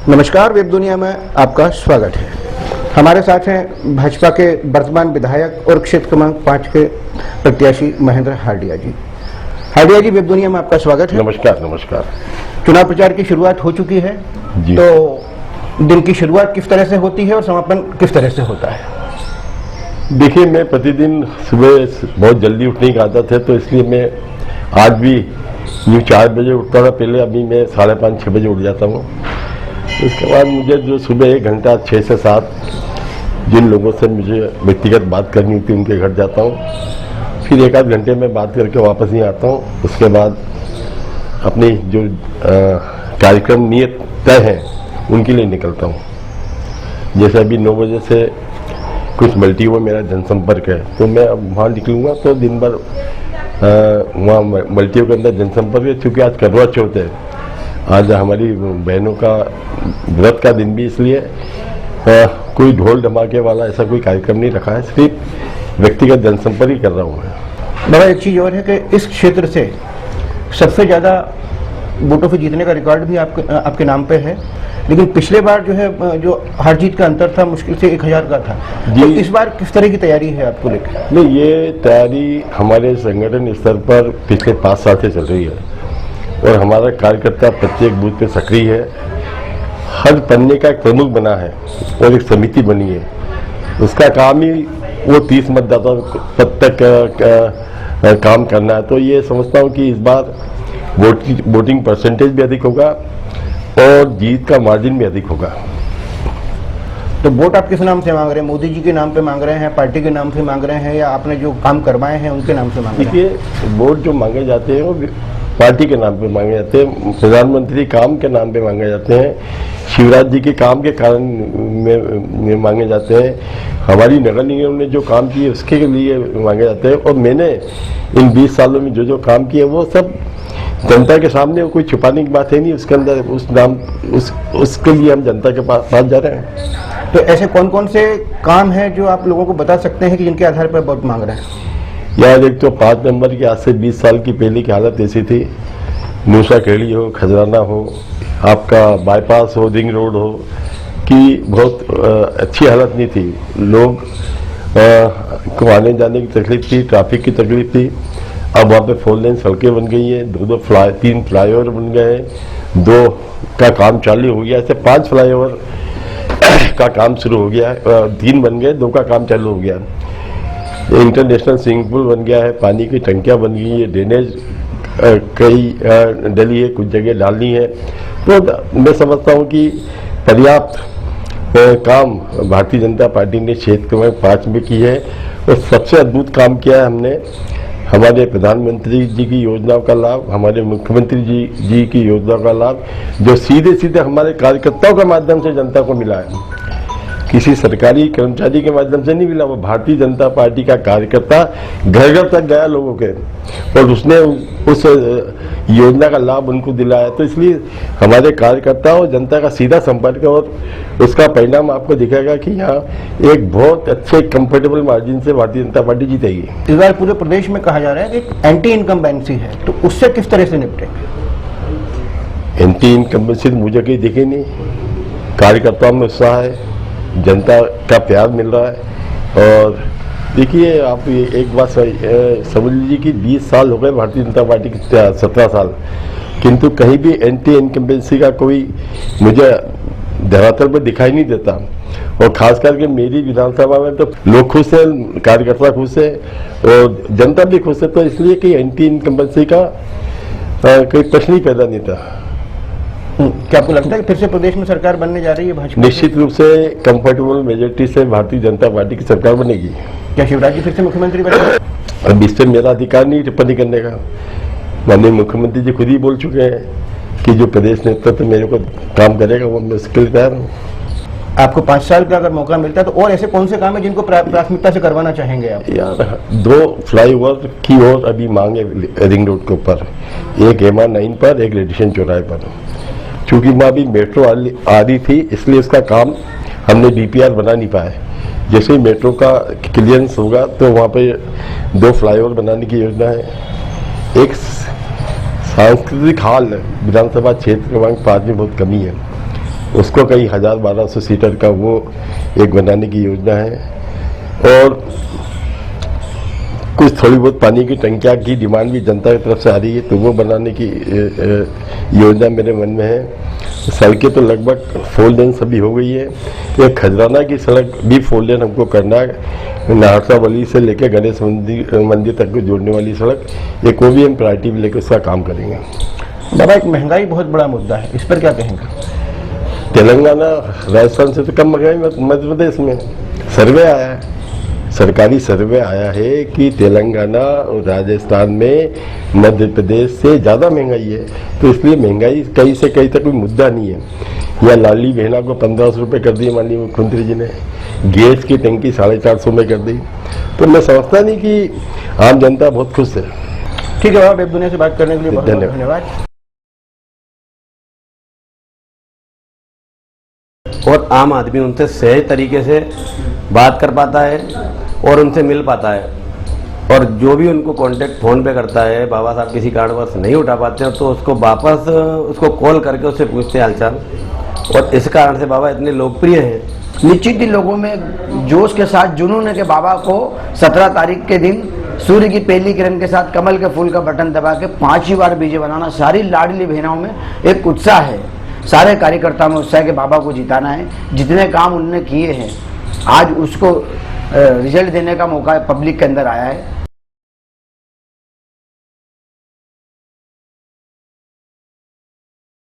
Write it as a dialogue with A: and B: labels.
A: नमस्कार, वेब दुनिया में आपका स्वागत है। हमारे साथ हैं भाजपा के वर्तमान विधायक और क्षेत्र क्रमांक 5 के प्रत्याशी महेंद्र हार्डिया जी। हार्डिया जी, वेब दुनिया में आपका स्वागत है।
B: नमस्कार। नमस्कार।
A: चुनाव प्रचार की शुरुआत हो चुकी है
B: जी।
A: तो दिन की शुरुआत किस तरह से होती है और समापन किस तरह से होता है?
B: देखिए, मैं प्रतिदिन सुबह बहुत जल्दी उठने की आदत है, तो इसलिए मैं आज भी यूँ 4 बजे उठता था पहले। अभी मैं 5:30-6 बजे उठ जाता हूँ। उसके बाद मुझे जो सुबह 1 घंटा 6 से 7 जिन लोगों से मुझे व्यक्तिगत बात करनी होती है उनके घर जाता हूँ। फिर 1 आध घंटे में बात करके वापस नहीं आता हूँ। उसके बाद अपनी जो कार्यक्रम नियत तय हैं उनके लिए निकलता हूँ। जैसे अभी 9 बजे से कुछ मल्टी में मेरा जनसंपर्क है, तो मैं अब वहाँ निकलूँगा तो दिन भर वहाँ मल्टियों के अंदर जनसंपर्क है। चूँकि आज करवा चौथ है, आज हमारी बहनों का व्रत का दिन भी, इसलिए कोई ढोल धमाके वाला ऐसा कोई कार्यक्रम नहीं रखा है, सिर्फ व्यक्तिगत जनसंपर्क ही कर रहा हूँ मैं।
A: बड़ा एक चीज़ और है कि इस क्षेत्र से सबसे ज़्यादा वोटों से जीतने का रिकॉर्ड भी आपके नाम पे है, लेकिन पिछले बार जो है जो हार जीत का अंतर था मुश्किल से 1000 का था। तो इस बार किस तरह की तैयारी है आपको लेकर?
B: नहीं, ये तैयारी हमारे संगठन स्तर पर पिछले 5 साल से चल रही है और हमारा कार्यकर्ता प्रत्येक बूथ पे सक्रिय है। हर पन्ने का एक प्रमुख बना है और एक समिति बनी है। उसका काम ही वो 30 मतदाता पद तक काम करना है। तो ये समझता हूँ कि इस बार वोटिंग परसेंटेज भी अधिक होगा और जीत का मार्जिन भी अधिक होगा।
A: तो वोट आप किस नाम से मांग रहे हैं? मोदी जी के नाम पे मांग रहे हैं, पार्टी के नाम से मांग रहे हैं, या आपने जो काम करवाए हैं उनके नाम से मांग रहे हैं?
B: देखिए, वोट जो मांगे जाते हैं वो पार्टी के नाम पे मांगे जाते हैं, प्रधानमंत्री काम के नाम पे मांगे जाते हैं, शिवराज जी के काम के कारण में मांगे जाते हैं, हमारी नगर निगम ने जो काम किए उसके लिए मांगे जाते हैं। और मैंने इन 20 सालों में जो काम किए वो सब जनता के सामने, कोई छुपाने की बात है नहीं। उसके अंदर उसके लिए हम जनता के पास जा रहे हैं।
A: तो ऐसे कौन कौन से काम हैं जो आप लोगों को बता सकते हैं कि जिनके आधार पर वोट मांग रहे हैं?
B: यार, एक तो 5 नंबर की आज से 20 साल की पहले की हालत ऐसी थी, मूसा खेड़ी हो, खजराना हो, आपका बाईपास हो, रिंग रोड हो, कि बहुत अच्छी हालत नहीं थी। लोग को आने जाने की तकलीफ थी, ट्रैफिक की तकलीफ थी। अब वहाँ पे 4 लेन सड़कें बन गई हैं, 3 फ्लाईओवर बन गए हैं, 2 का काम चालू हो गया। ऐसे 5 फ्लाईओवर का काम शुरू हो गया है, 3 बन गए, 2 का काम चालू हो गया। इंटरनेशनल स्विमिंग पूल बन गया है, पानी की टंकियाँ बन गई है, ड्रेनेज कई डली है, कुछ जगह डालनी है। तो मैं समझता हूँ कि पर्याप्त काम भारतीय जनता पार्टी ने क्षेत्र क्रमांक 5 में की है। और सबसे अद्भुत काम किया है हमने, हमारे प्रधानमंत्री जी की योजनाओं का लाभ, हमारे मुख्यमंत्री जी की योजनाओं का लाभ जो सीधे सीधे हमारे कार्यकर्ताओं के माध्यम से जनता को मिला है, किसी सरकारी कर्मचारी के माध्यम से नहीं मिला। वो भारतीय जनता पार्टी का कार्यकर्ता घर घर तक गया लोगों के, और उसने उस योजना का लाभ उनको दिलाया। तो इसलिए हमारे कार्यकर्ता और जनता का सीधा संपर्क है, और उसका परिणाम आपको दिखेगा कि यहाँ एक बहुत अच्छे कंफर्टेबल मार्जिन से भारतीय जनता पार्टी जीतेगी।
A: इस बार पूरे प्रदेश में कहा जा रहा है कि एंटी इनकम्बेंसी है, तो उससे किस तरह से निपटेंगे?
B: एंटी इनकम्बेंसी मुझे कहीं दिखे नहीं। कार्यकर्ताओं में उत्साह है, जनता का प्यार मिल रहा है। और देखिए, आप एक बात समझ लीजिए कि 20 साल हो गए भारतीय जनता पार्टी के, 17 साल, किंतु कहीं भी एंटी इनकम्बेंसी का कोई मुझे धरातल पर दिखाई नहीं देता। और खास करके मेरी विधानसभा में तो लोग खुश हैं, कार्यकर्ता खुश है और जनता भी खुश है। तो इसलिए कि एंटी इनकम्बेंसी का कोई प्रश्न ही पैदा नहीं था।
A: क्या आपको लगता है कि फिर से प्रदेश में सरकार बनने जा रही है भाजपा?
B: निश्चित रूप से कंफर्टेबल मेजोरिटी से भारतीय जनता पार्टी की सरकार बनेगी।
A: क्या शिवराज जी फिर से मुख्यमंत्री बनेंगे?
B: अब इससे मेरा अधिकार नहीं टिप्पणी करने का। माननीय मुख्यमंत्री जी खुद ही बोल चुके हैं कि जो प्रदेश नेतृत्व मेरे को काम करेगा वो मैं उसके लिए तैयार हूँ।
A: आपको 5 साल का अगर मौका मिलता है तो और ऐसे कौन से काम है जिनको प्राथमिकता से करवाना चाहेंगे आप?
B: यार, 2 फ्लाईओवर की और अभी मांग है रिंग रोड के ऊपर, एक MR9 पर, एक रेडिशन चौराहे पर। चूँकि वहाँ अभी मेट्रो आ रही थी, इसलिए उसका काम हमने DPR बना नहीं पाए। जैसे ही मेट्रो का क्लियरेंस होगा तो वहाँ पे 2 फ्लाईओवर बनाने की योजना है। एक सांस्कृतिक हाल विधानसभा क्षेत्र क्रमांक 5 में बहुत कमी है, उसको कई 1000-1200 सीटर का वो एक बनाने की योजना है। और कुछ थोड़ी बहुत पानी की टंकियाँ की डिमांड भी जनता की तरफ से आ रही है, तो वो बनाने की योजना मेरे मन में है। सड़कें तो लगभग 4 लेन सभी हो गई है। एक खजराना की सड़क भी 4 लेन हमको करना है, नाहरसा वली से लेकर गणेश मंदिर तक को जोड़ने वाली सड़क, एक वो भी हम प्रायोरिटी में लेकर उसका काम करेंगे।
A: बाबा, एक महंगाई बहुत बड़ा मुद्दा है, इस पर क्या कहेंगे?
B: तेलंगाना राजस्थान से तो कम महंगाई मध्य प्रदेश में सर्वे आया है, सरकारी सर्वे आया है कि तेलंगाना और राजस्थान में मध्य प्रदेश से ज़्यादा महंगाई है। तो इसलिए महंगाई कहीं से कहीं तक कोई मुद्दा नहीं है। या लाडली बहना को 1500 रुपये कर दिए माननीय मुख्यमंत्री जी ने, गैस की टंकी 450 में कर दी। तो मैं समझता नहीं कि आम जनता बहुत खुश है।
A: ठीक है बाबा, वेब दुनिया से बात करने के लिए बहुत बहुत धन्यवाद।
C: और आम आदमी उनसे सहज तरीके से बात कर पाता है और उनसे मिल पाता है। और जो भी उनको कांटेक्ट फ़ोन पे करता है, बाबा साहब किसी कारणवश नहीं उठा पाते हैं, तो उसको वापस उसको कॉल करके उससे पूछते हैं हालचाल। और इस कारण से बाबा इतने लोकप्रिय हैं।
D: निश्चित ही लोगों में जोश के साथ जुनून है कि बाबा को 17 तारीख के दिन सूर्य की पहली किरण के साथ कमल के फूल का बटन दबा के 5 बार बीजे बनाना। सारी लाडली बहनों में एक उत्साह है, सारे कार्यकर्ताओं में उत्साह के बाबा को जिताना है। जितने काम उन्होंने किए हैं आज उसको रिजल्ट देने का मौका पब्लिक के अंदर आया है।